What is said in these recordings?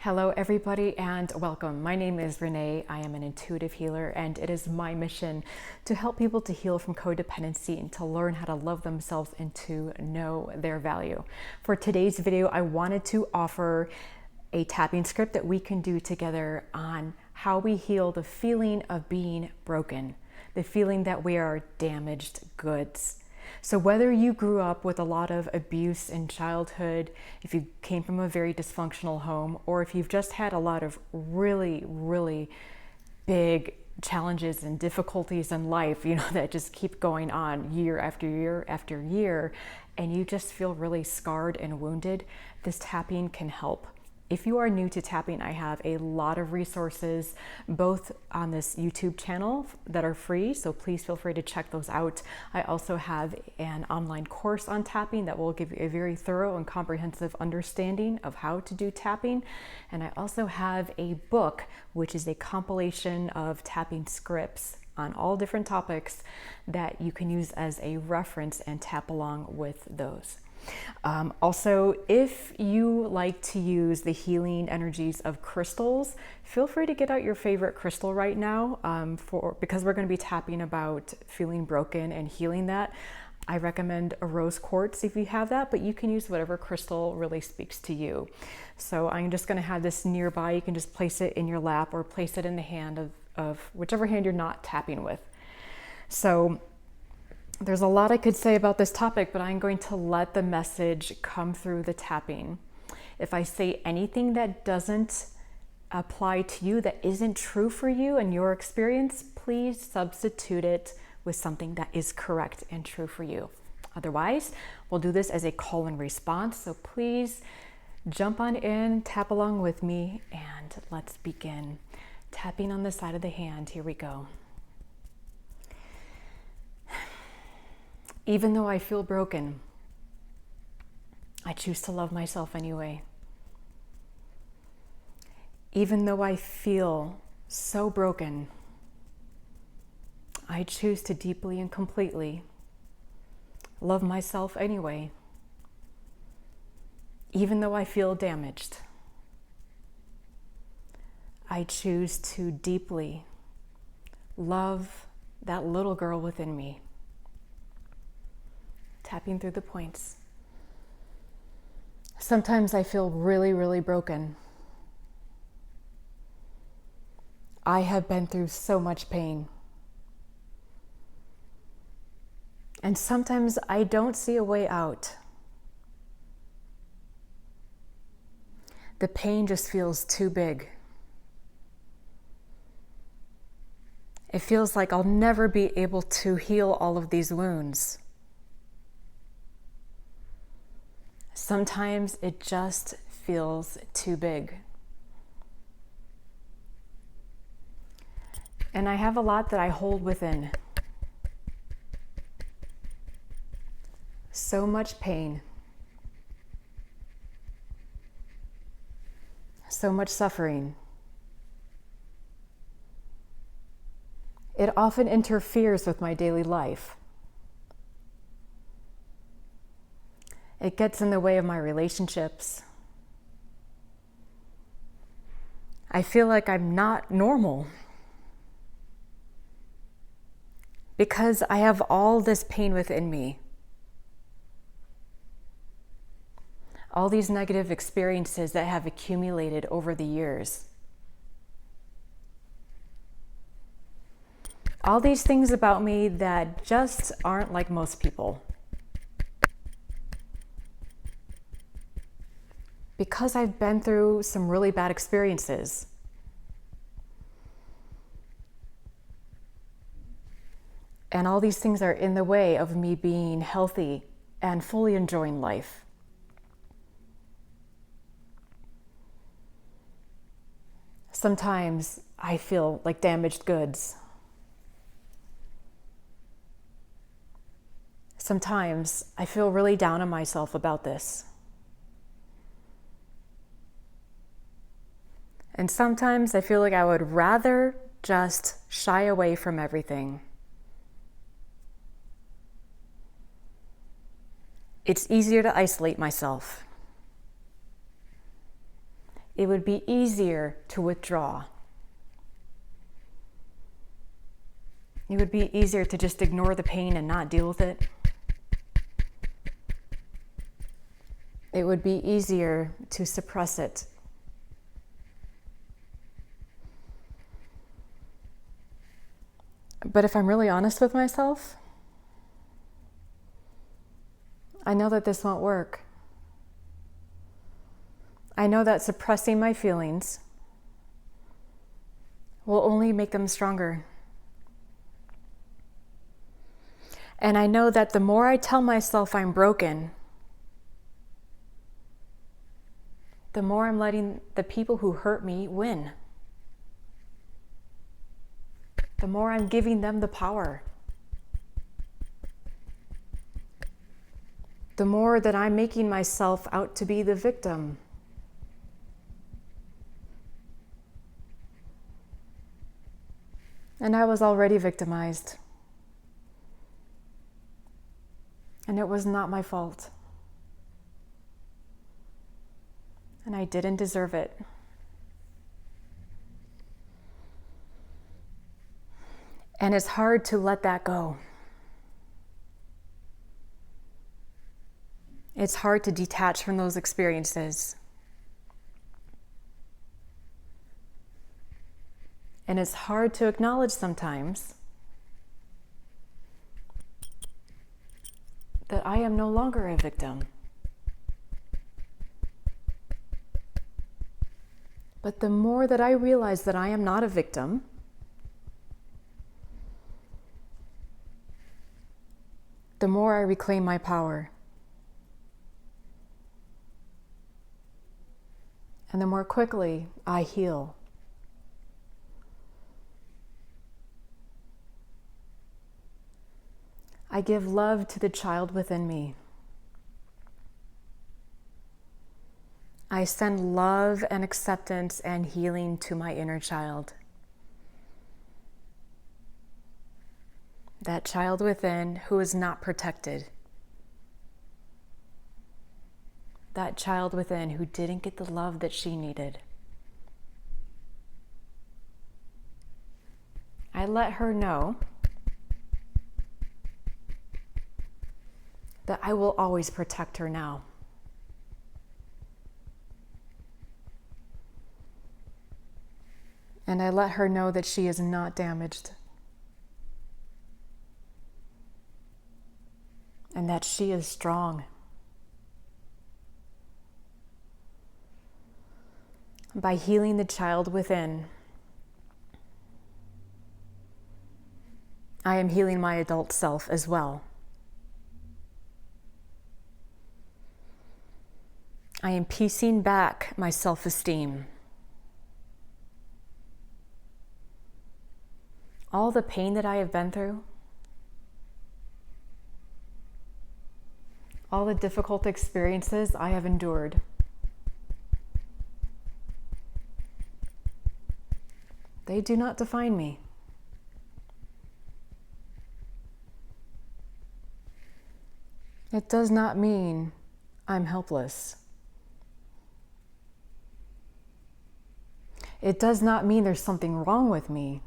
Hello, everybody, and welcome. My name is Renee. I am an intuitive healer, and it is my mission to help people to heal from codependency and to learn how to love themselves and to know their value. For today's video, I wanted to offer a tapping script that we can do together on how we heal the feeling of being broken, the feeling that we are damaged goods. So whether you grew up with a lot of abuse in childhood, if you came from a very dysfunctional home, or if you've just had a lot of really big challenges and difficulties in life, that just keep going on year after year after year, and you just feel really scarred and wounded, this tapping can help. If you are new to tapping, I have a lot of resources, both on this YouTube channel that are free, so please feel free to check those out. I also have an online course on tapping that will give you a very thorough and comprehensive understanding of how to do tapping. And I also have a book, which is a compilation of tapping scripts on all different topics that you can use as a reference and tap along with those. Also, if you like to use the healing energies of crystals, feel free to get out your favorite crystal right now because we're going to be tapping about feeling broken and healing that. I recommend a rose quartz if you have that, but you can use whatever crystal really speaks to you. So I'm just going to have this nearby. You can just place it in your lap or place it in the hand of whichever hand you're not tapping with. So there's a lot I could say about this topic, but I'm going to let the message come through the tapping. If I say anything that doesn't apply to you, that isn't true for you and your experience, please substitute it with something that is correct and true for you. Otherwise, we'll do this as a call and response. So please jump on in, tap along with me, and let's begin. Tapping on the side of the hand. Here we go. Even though I feel broken, I choose to love myself anyway. Even though I feel so broken, I choose to deeply and completely love myself anyway. Even though I feel damaged, I choose to deeply love that little girl within me. Tapping through the points. Sometimes I feel really broken. I have been through so much pain. And sometimes I don't see a way out. The pain just feels too big. It feels like I'll never be able to heal all of these wounds. Sometimes it just feels too big. And I have a lot that I hold within. So much pain. So much suffering. It often interferes with my daily life. It gets in the way of my relationships. I feel like I'm not normal because I have all this pain within me. All these negative experiences that have accumulated over the years. All these things about me that just aren't like most people. Because I've been through some really bad experiences. And all these things are in the way of me being healthy and fully enjoying life. Sometimes I feel like damaged goods. Sometimes I feel really down on myself about this. And sometimes I feel like I would rather just shy away from everything. It's easier to isolate myself. it would be easier to withdraw. It would be easier to just ignore the pain and not deal with it. It would be easier to suppress it. But if I'm really honest with myself, I know that this won't work. I know that suppressing my feelings will only make them stronger. And I know that the more I tell myself I'm broken, the more I'm letting the people who hurt me win. The more I'm giving them the power. The more that I'm making myself out to be the victim. And I was already victimized. And it was not my fault. And I didn't deserve it. And it's hard to let that go. It's hard to detach from those experiences. And it's hard to acknowledge sometimes that I am no longer a victim. But the more that I realize that I am not a victim, the more I reclaim my power. And the more quickly I heal. I give love to the child within me. I send love and acceptance and healing to my inner child. That child within who is not protected. That child within who didn't get the love that she needed. I let her know that I will always protect her now. And I let her know that she is not damaged. And that she is strong. By healing the child within, I am healing my adult self as well. I am piecing back my self-esteem. All the pain that I have been through, all the difficult experiences I have endured, they do not define me. It does not mean I'm helpless. It does not mean there's something wrong with me.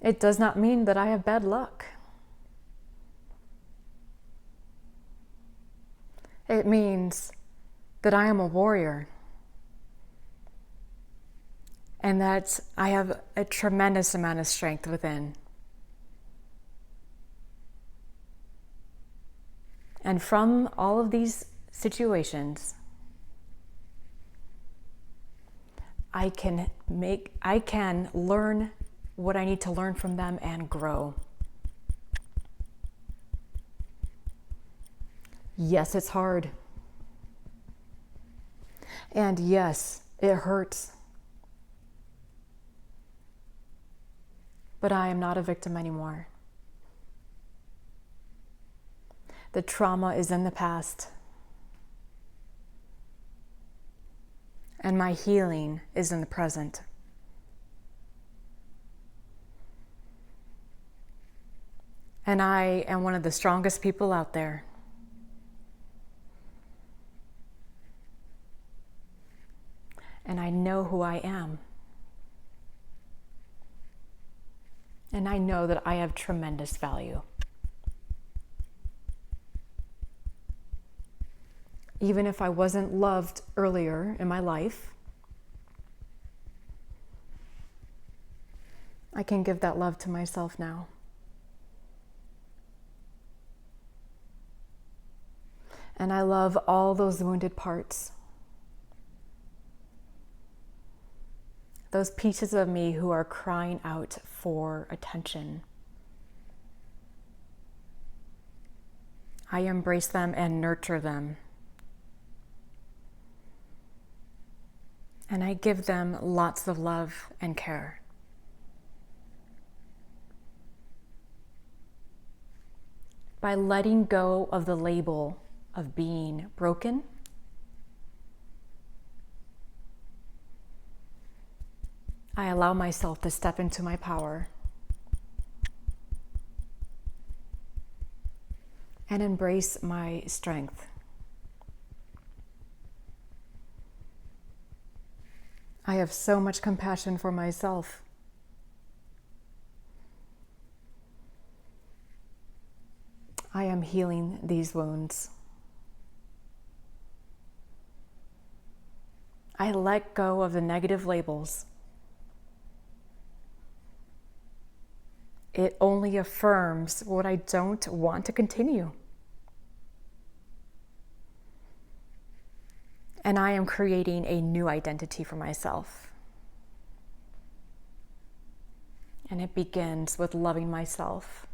It does not mean that I have bad luck. It means that I am a warrior and that I have a tremendous amount of strength within. And from all of these situations, I can learn what I need to learn from them and grow. Yes, it's hard. And yes, it hurts. But I am not a victim anymore. The trauma is in the past. And my healing is in the present. And I am one of the strongest people out there. And I know who I am. And I know that I have tremendous value. Even if I wasn't loved earlier in my life, I can give that love to myself now. And I love all those wounded parts. Those pieces of me who are crying out for attention. I embrace them and nurture them. And I give them lots of love and care. By letting go of the label of being broken, I allow myself to step into my power and embrace my strength. I have so much compassion for myself. I am healing these wounds. I let go of the negative labels. It only affirms what I don't want to continue. And I am creating a new identity for myself. And it begins with loving myself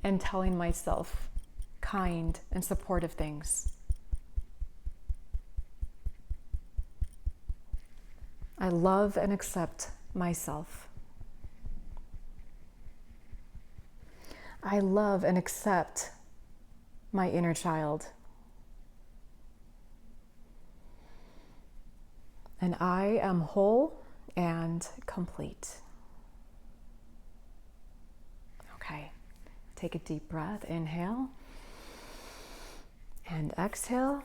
and telling myself kind and supportive things. I love and accept myself. I love and accept my inner child. And I am whole and complete. Okay, take a deep breath. Inhale and exhale.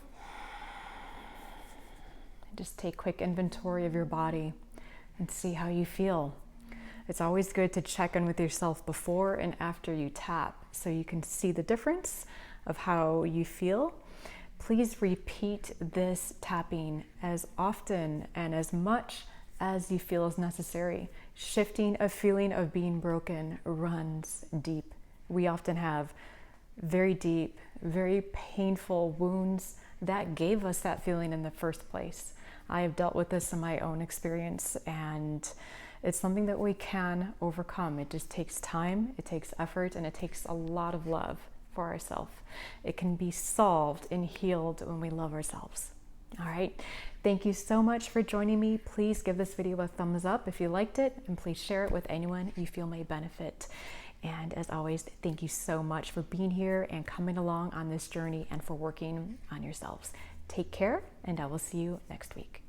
And just take quick inventory of your body and see how you feel. It's always good to check in with yourself before and after you tap so you can see the difference of how you feel. Please repeat this tapping as often and as much as you feel is necessary. Shifting a feeling of being broken runs deep. We often have very deep, very painful wounds that gave us that feeling in the first place. I have dealt with this in my own experience, and it's something that we can overcome. It just takes time, it takes effort, and it takes a lot of love for ourselves. It can be solved and healed when we love ourselves. All right. Thank you so much for joining me. Please give this video a thumbs up if you liked it, and please share it with anyone you feel may benefit. And as always, thank you so much for being here and coming along on this journey and for working on yourselves. Take care, and I will see you next week.